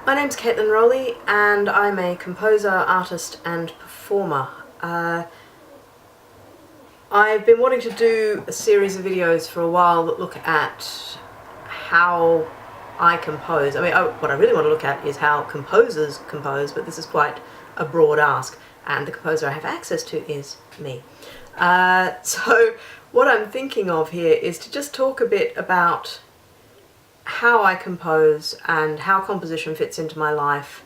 My name's Caitlin Rowley and I'm a composer, artist and performer. I've been wanting to do a series of videos for a while that look at how I compose. What I really want to look at is how composers compose, but this is quite a broad ask, and the composer I have access to is me. So what I'm thinking of here is to just talk a bit about how I compose and how composition fits into my life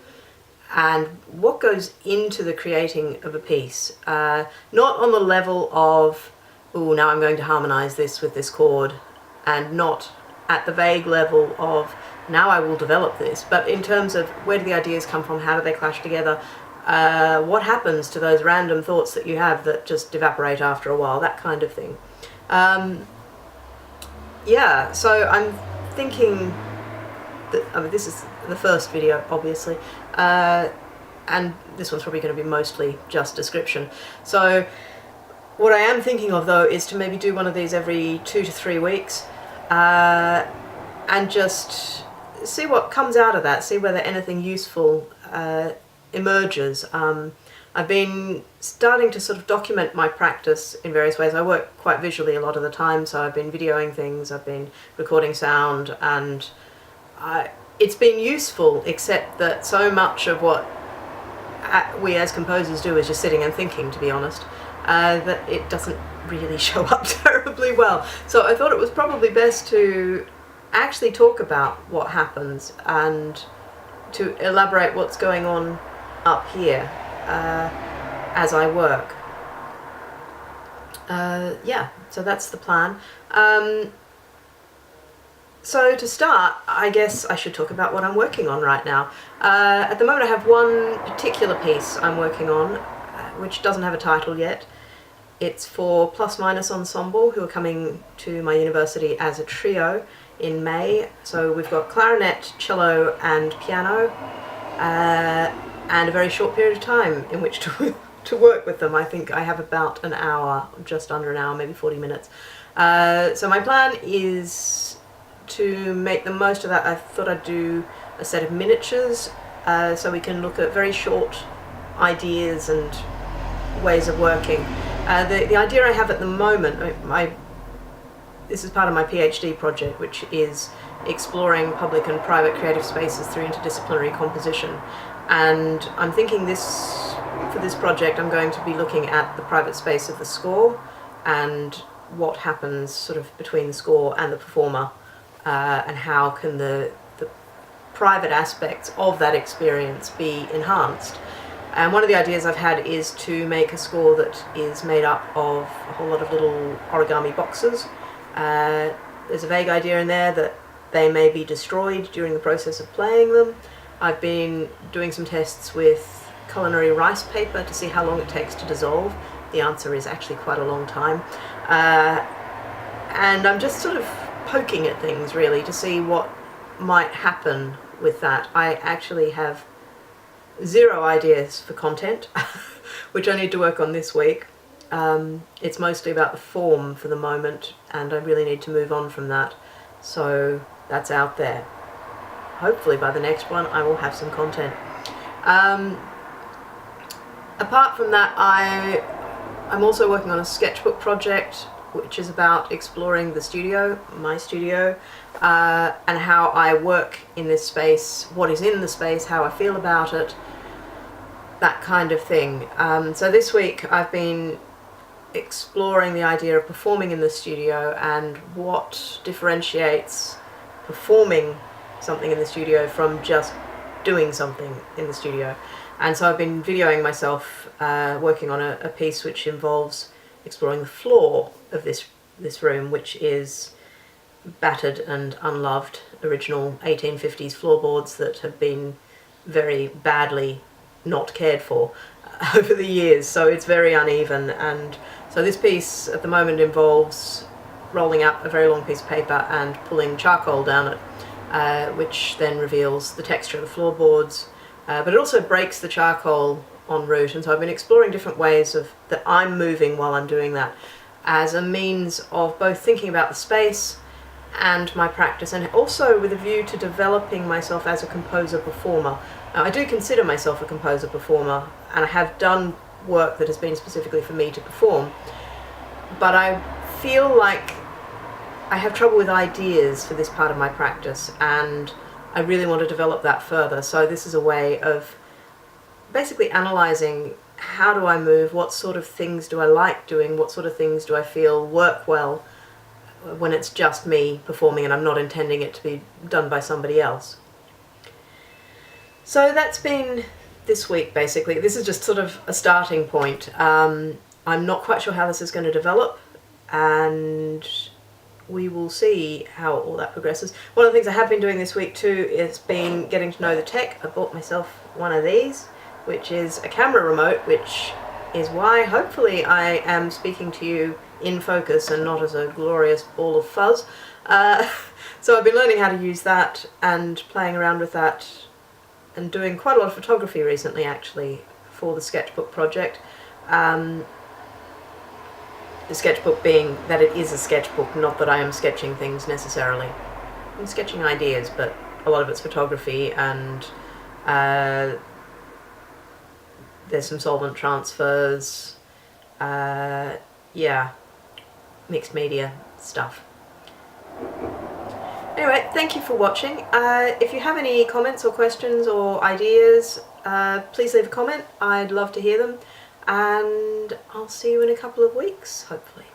and what goes into the creating of a piece. Not on the level of, oh, now I'm going to harmonise this with this chord, and not at the vague level of, now I will develop this, but in terms of where do the ideas come from, how do they clash together, what happens to those random thoughts that you have that just evaporate after a while, that kind of thing. Yeah, so I'm thinking that, this is the first video obviously, and this one's probably going to be mostly just description. So what I am thinking of though is to maybe do one of these every 2 to 3 weeks, and just see what comes out of that, see whether anything useful emerges. I've been starting to sort of document my practice in various ways. I work quite visually a lot of the time, so I've been videoing things, I've been recording sound, and it's been useful, except that so much of what we as composers do is just sitting and thinking, to be honest, that it doesn't really show up terribly well. So I thought it was probably best to actually talk about what happens and to elaborate what's going on up here as I work. Yeah, so that's the plan. So to start, I guess I should talk about what I'm working on right now. At the moment I have one particular piece I'm working on, which doesn't have a title yet. It's for Plus Minus Ensemble, who are coming to my university as a trio in May. So we've got clarinet, cello and piano, and a very short period of time in which to work with them. I think I have about an hour, just under an hour, maybe 40 minutes. So my plan is to make the most of that. I thought I'd do a set of miniatures, so we can look at very short ideas and ways of working. The idea I have at the moment, this is part of my PhD project, which is exploring public and private creative spaces through interdisciplinary composition. And I'm thinking for this project I'm going to be looking at the private space of the score and what happens sort of between the score and the performer, and how can the private aspects of that experience be enhanced. And one of the ideas I've had is to make a score that is made up of a whole lot of little origami boxes. There's a vague idea in there that they may be destroyed during the process of playing them. I've been doing some tests with culinary rice paper to see how long it takes to dissolve. The answer is actually quite a long time. And I'm just sort of poking at things really to see what might happen with that. I actually have zero ideas for content, which I need to work on this week. It's mostly about the form for the moment, and I really need to move on from that. So that's out there. Hopefully by the next one I will have some content. Apart from that, I'm also working on a sketchbook project, which is about exploring the studio, my studio, and how I work in this space, what is in the space, how I feel about it, that kind of thing. So this week I've been exploring the idea of performing in the studio and what differentiates performing something in the studio from just doing something in the studio. And so I've been videoing myself working on a piece which involves exploring the floor of this room, which is battered and unloved original 1850s floorboards that have been very badly not cared for over the years, so it's very uneven. And so this piece at the moment involves rolling out a very long piece of paper and pulling charcoal down it, which then reveals the texture of the floorboards, but it also breaks the charcoal en route. And so I've been exploring different ways that I'm moving while I'm doing that, as a means of both thinking about the space and my practice, and also with a view to developing myself as a composer-performer. Now, I do consider myself a composer-performer, and I have done work that has been specifically for me to perform, but I feel like I have trouble with ideas for this part of my practice, and I really want to develop that further. So this is a way of basically analysing how do I move, what sort of things do I like doing, what sort of things do I feel work well when it's just me performing and I'm not intending it to be done by somebody else. So that's been this week basically. This is just sort of a starting point. I'm not quite sure how this is going to develop, and we will see how all that progresses. One of the things I have been doing this week too is been getting to know the tech. I bought myself one of these, which is a camera remote, which is why hopefully I am speaking to you in focus and not as a glorious ball of fuzz. So I've been learning how to use that and playing around with that and doing quite a lot of photography recently actually for the sketchbook project. The sketchbook being that it is a sketchbook, not that I am sketching things necessarily. I'm sketching ideas, but a lot of it's photography, and there's some solvent transfers, yeah, mixed media stuff. Anyway, thank you for watching. If you have any comments or questions or ideas, please leave a comment. I'd love to hear them, and I'll see you in a couple of weeks, hopefully.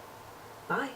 Bye.